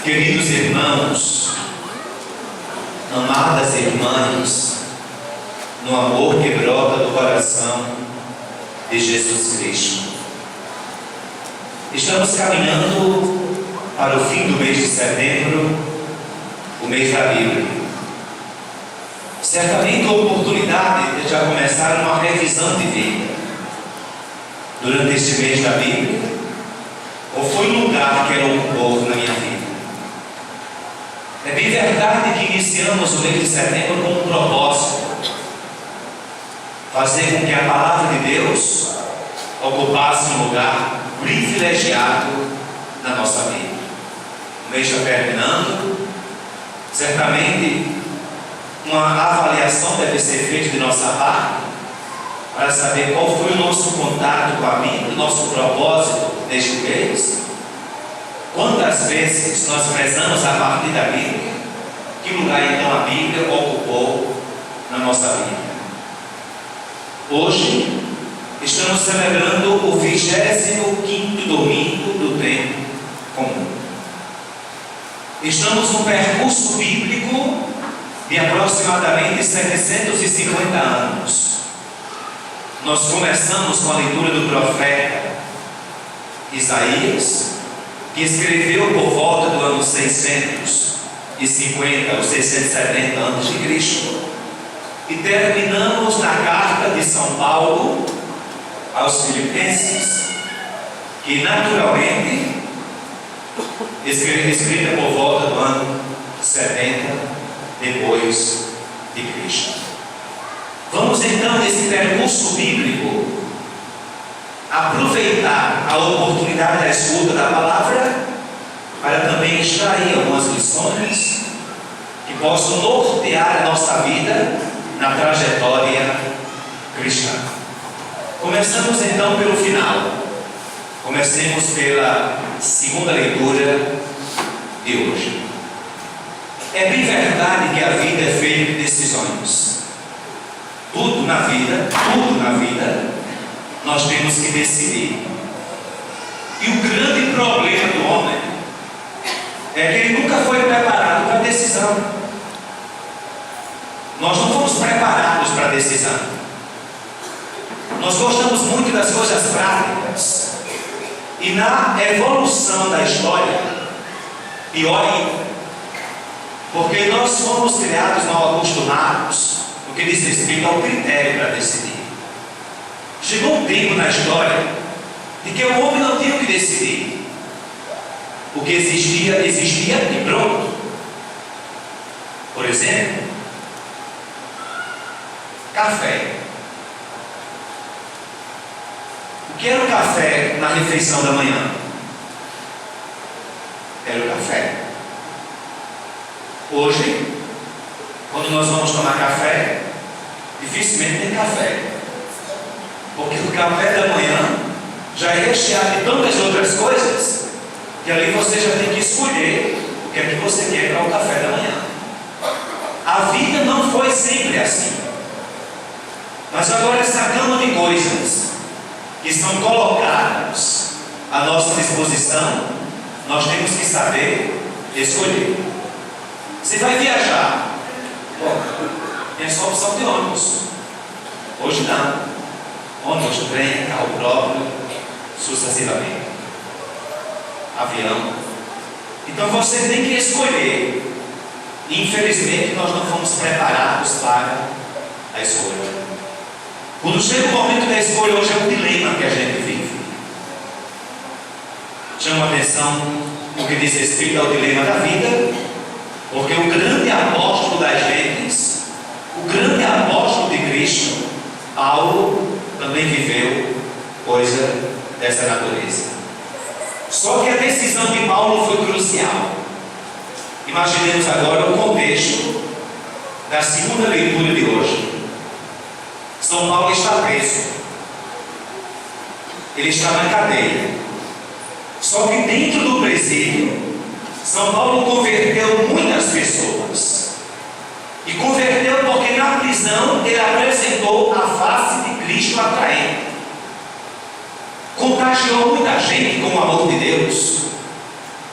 Queridos irmãos, amadas irmãs, no amor que brota do coração de Jesus Cristo, estamos caminhando para o fim do mês de setembro, o mês da Bíblia. Certamente a oportunidade de já começar uma revisão de vida durante este mês da Bíblia, ou foi um lugar que ela ocupou na minha vida? É bem verdade que iniciamos o mês de setembro com um propósito: fazer com que a palavra de Deus ocupasse um lugar privilegiado na nossa vida. O mês está terminando, certamente uma avaliação deve ser feita de nossa parte para saber qual foi o nosso contato com a Bíblia, o nosso propósito neste mês. Quantas vezes nós prezamos a partir da Bíblia? Que lugar então a Bíblia ocupou na nossa vida? Hoje estamos celebrando o 25º domingo do tempo comum. Estamos num percurso bíblico de aproximadamente 750 anos. Nós começamos com a leitura do profeta Isaías, que escreveu por volta do ano 650 ou 670 a.C., e terminamos na carta de São Paulo aos Filipenses, que naturalmente escrita por volta do ano 70 depois de Cristo. Vamos então, nesse percurso bíblico, aproveitar a oportunidade da escuta da palavra para também extrair algumas lições que possam nortear a nossa vida na trajetória cristã. Começamos então pelo final. Comecemos pela segunda leitura de hoje. É bem verdade que a vida é feita de decisões. Tudo na vida, nós temos que decidir. E o grande problema do homem é que ele nunca foi preparado para a decisão. Nós não fomos preparados para a decisão. Nós gostamos muito das coisas práticas. E na evolução da história, pior ainda, porque nós fomos criados mal acostumados no que diz respeito ao critério para decidir. Chegou um tempo na história de que o homem não tinha o que decidir. O que existia e pronto. Por exemplo, café. O que era o café na refeição da manhã? Era o café. Hoje, quando nós vamos tomar café, dificilmente tem café, porque o café da manhã já é recheado de tantas outras coisas que ali você já tem que escolher o que é que você quer para o café da manhã. A vida não foi sempre assim, mas agora essa gama de coisas que são colocadas à nossa disposição, nós temos que saber escolher. Você vai viajar, tem só a opção de ônibus. Hoje não. Ônibus, trem, carro próprio, sucessivamente. Avião. Então você tem que escolher. Infelizmente nós não fomos preparados para a escolha. Quando chega o momento da escolha, hoje é um dilema que a gente vive. Chama a atenção no que diz respeito ao dilema da vida, porque o grande apóstolo das gentes, o grande apóstolo de Cristo, Paulo, também viveu coisa dessa natureza. Só que a decisão de Paulo foi crucial. Imaginemos agora o contexto da segunda leitura de hoje. São Paulo está preso. Ele está na cadeia. Só que dentro do presídio, São Paulo converteu muitas pessoas. E converteu porque na prisão ele apresentou a face de Cristo atraente. Contagiou muita gente com o amor de Deus.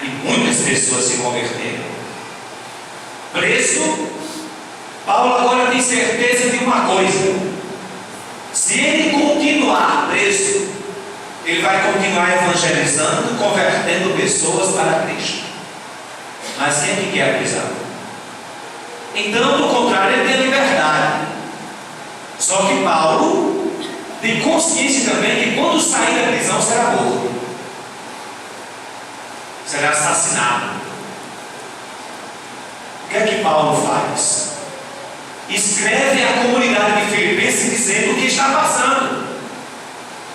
E muitas pessoas se converteram. Preso, Paulo agora tem certeza de uma coisa: se ele continuar preso, ele vai continuar evangelizando, convertendo pessoas para Cristo. Mas quem é que quer a prisão? Então, do contrário, ele tem a liberdade. Só que Paulo tem consciência também que quando sair da prisão será morto, será assassinado. O que é que Paulo faz? Escreve à comunidade de Filipenses dizendo o que está passando.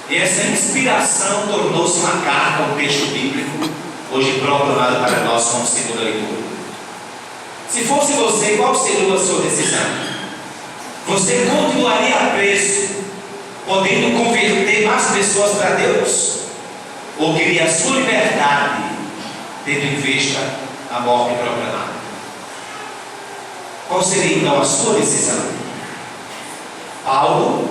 E essa inspiração tornou-se uma carta, um texto bíblico, hoje proclamado para nós como segunda leitura. Se fosse você, qual seria a sua decisão? Você continuaria preso, podendo converter mais pessoas para Deus? Ou queria a sua liberdade, tendo em vista a morte proclamada? Qual seria então a sua decisão? Paulo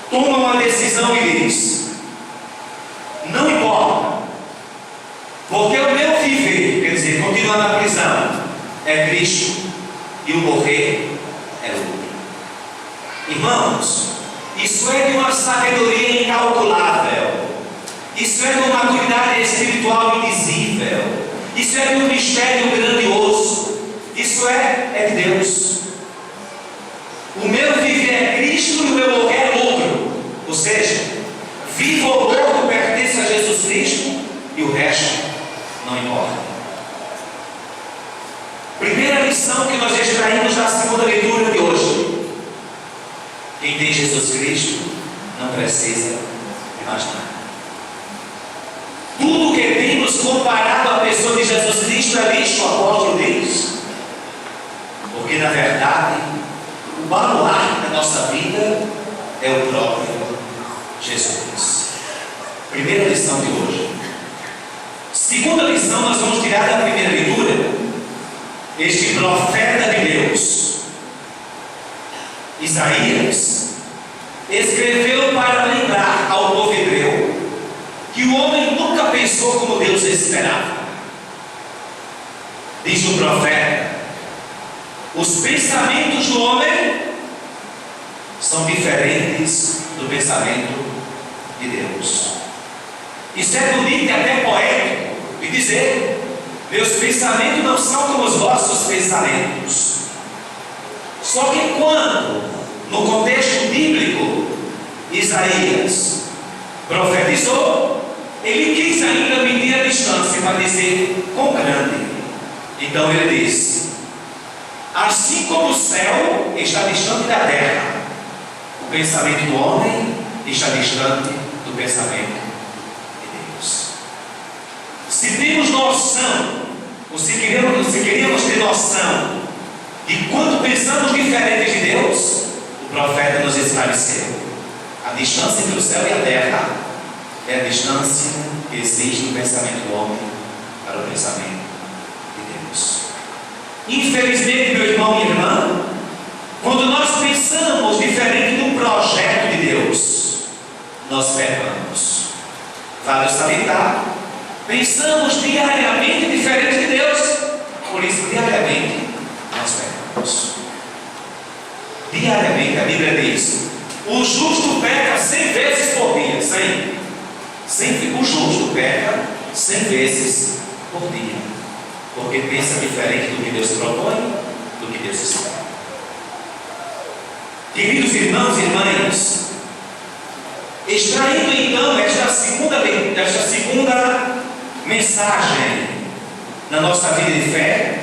toma uma decisão e diz: não importa, porque o meu viver, quer dizer, continuar na prisão, é Cristo, e o morrer é lucro. Irmãos, isso é de uma sabedoria incalculável, isso é de uma maturidade espiritual indizível, isso é de um mistério grandioso, isso é de Deus. O meu viver é Cristo e o meu morrer é lucro. Ou seja, vivo ou morto pertence a Jesus Cristo e o resto não importa. Primeira lição que nós extraímos da segunda leitura de hoje: quem tem Jesus Cristo não precisa de mais nada. Tudo que temos comparado à pessoa de Jesus Cristo é lixo, o apóstolo diz. Porque na verdade o baluarte da nossa vida é o próprio Jesus. Primeira lição de hoje. Segunda lição, nós vamos tirar da primeira leitura: este profeta de Deus, Isaías, escreveu para lembrar ao povo hebreu que o homem nunca pensou como Deus esperava. Diz o profeta: os pensamentos do homem são diferentes do pensamento de Deus. Isso é bonito e até poético, e dizer: meus pensamentos não são como os vossos pensamentos. Só que quando, no contexto bíblico, Isaías profetizou, ele quis ainda medir a distância para dizer quão grande. Então ele disse: assim como o céu está distante da terra, o pensamento do homem está distante do pensamento de Deus. Se temos noção, ou se queríamos ter noção de quanto pensamos diferente de Deus, o profeta nos esclareceu: a distância entre o céu e a terra é a distância que existe do pensamento do homem para o pensamento de Deus. Infelizmente, meu irmão e minha irmã, quando nós pensamos diferente do projeto de Deus, nós pecamos. Vale salientar, pensamos diariamente diferente de Deus, por isso diariamente nós pecamos. Diariamente a Bíblia diz: o justo peca 100 vezes por dia. 100. O justo peca 100 vezes por dia, porque pensa diferente do que Deus propõe, do que Deus espera. Queridos irmãos e irmãs, extraindo então esta segunda mensagem na nossa vida de fé,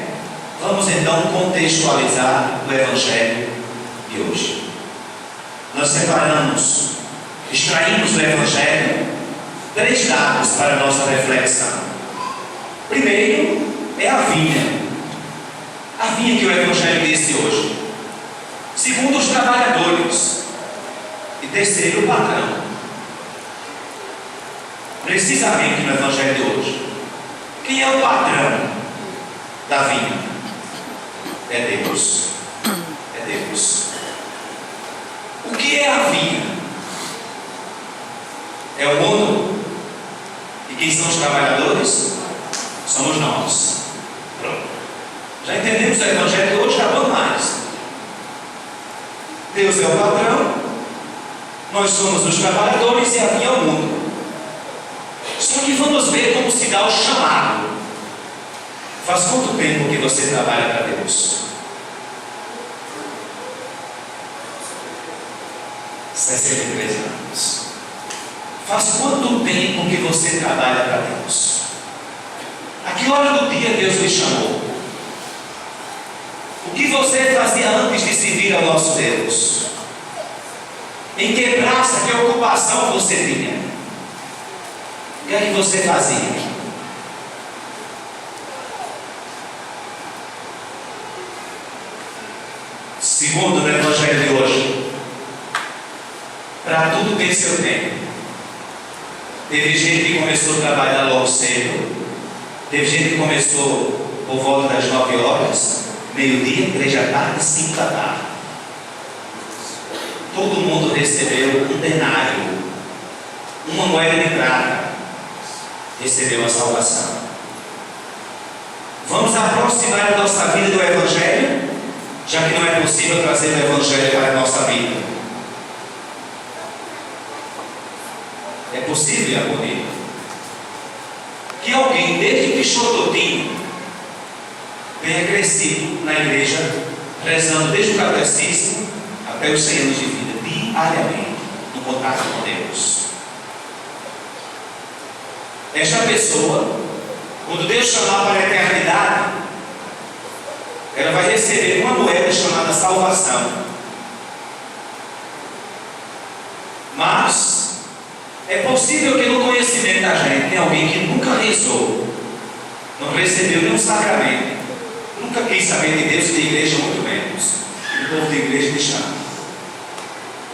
vamos então contextualizar o Evangelho de hoje. Nós extraímos do Evangelho 3 dados para a nossa reflexão. Primeiro é a vinha que o Evangelho disse hoje. Segundo, os trabalhadores. E terceiro, o patrão. Precisamente no Evangelho de hoje, quem é o patrão da vinha? É Deus. É Deus. O que é a vinha? É o mundo. E quem são os trabalhadores? somos nós. Pronto. Já entendemos o Evangelho de hoje, está bom mais. Deus é o patrão, nós somos os trabalhadores e aqui é o mundo. Só que vamos ver como se dá o chamado. Faz quanto tempo que você trabalha para Deus? 63 anos. Faz quanto tempo que você trabalha para Deus? A que hora do dia Deus lhe chamou? O que você fazia antes de servir ao nosso Deus? Em que praça, que ocupação você tinha? O que é que você fazia? Segundo o Evangelho de hoje, para tudo tem seu tempo. Teve gente que começou a trabalhar logo cedo, teve gente que começou por volta das 9 horas, meio-dia, 3 da tarde, 5 da tarde. Todo mundo recebeu um denário, uma moeda de prata, recebeu a salvação. Vamos aproximar a nossa vida do Evangelho, já que não é possível trazer o Evangelho para a nossa vida. É possível, Agonia, que alguém, desde Pichototinho, tenha crescido na igreja, rezando desde o catecismo até os 100 anos de vida, diariamente, no contato com Deus. Esta pessoa, quando Deus chamar para a eternidade, ela vai receber uma moeda chamada salvação. Mas é possível que no conhecimento da gente tenha alguém que nunca rezou, não recebeu nenhum sacramento, nunca quis saber de Deus e de igreja, muito menos. O povo de igreja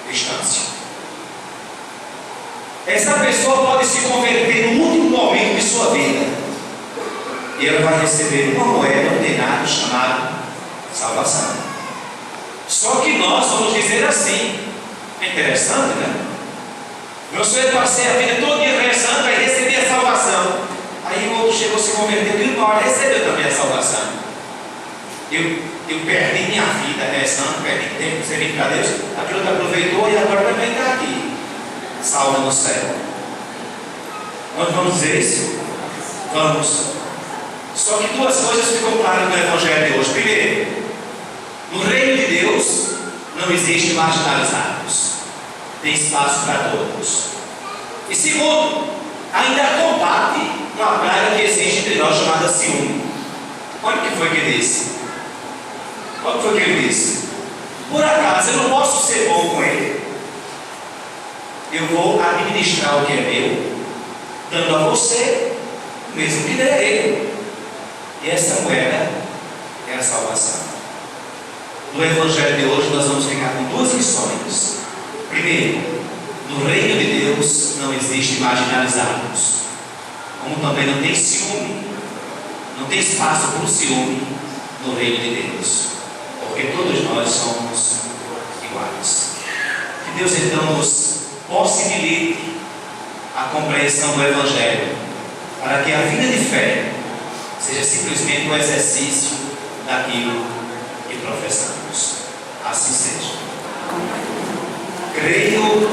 distância. Essa pessoa pode se converter no último momento de sua vida e ela vai receber uma moeda, um denário chamado salvação. Só que nós vamos dizer assim, é interessante, né? Meu senhor, eu passei a vida todo dia rezando e recebi a salvação. Aí o outro chegou a se converter e uma hora recebeu também a salvação. Eu perdi minha vida rezando, perdi tempo servindo para Deus, aquilo que aproveitou e agora também está aqui, salvo no céu. Nós vamos dizer isso? Vamos. Só que duas coisas ficam claras no Evangelho de hoje. Primeiro, no reino de Deus não existe marginalizados, tem espaço para todos. E segundo, ainda combate uma praga que existe entre nós chamada ciúme. Olha o que foi que ele disse. Olha o que foi que ele disse. Por acaso eu não posso ser bom com ele? Eu vou administrar o que é meu, dando a você o mesmo que der a ele. E essa moeda é a salvação. No Evangelho de hoje nós vamos ficar com duas lições. Primeiro, no reino de Deus não existe marginalizados, como também não tem ciúme, não tem espaço para o ciúme no reino de Deus, porque todos nós somos iguais. Que Deus então nos possibilite a compreensão do Evangelho, para que a vida de fé seja simplesmente um exercício daquilo que professamos. Assim seja. Creio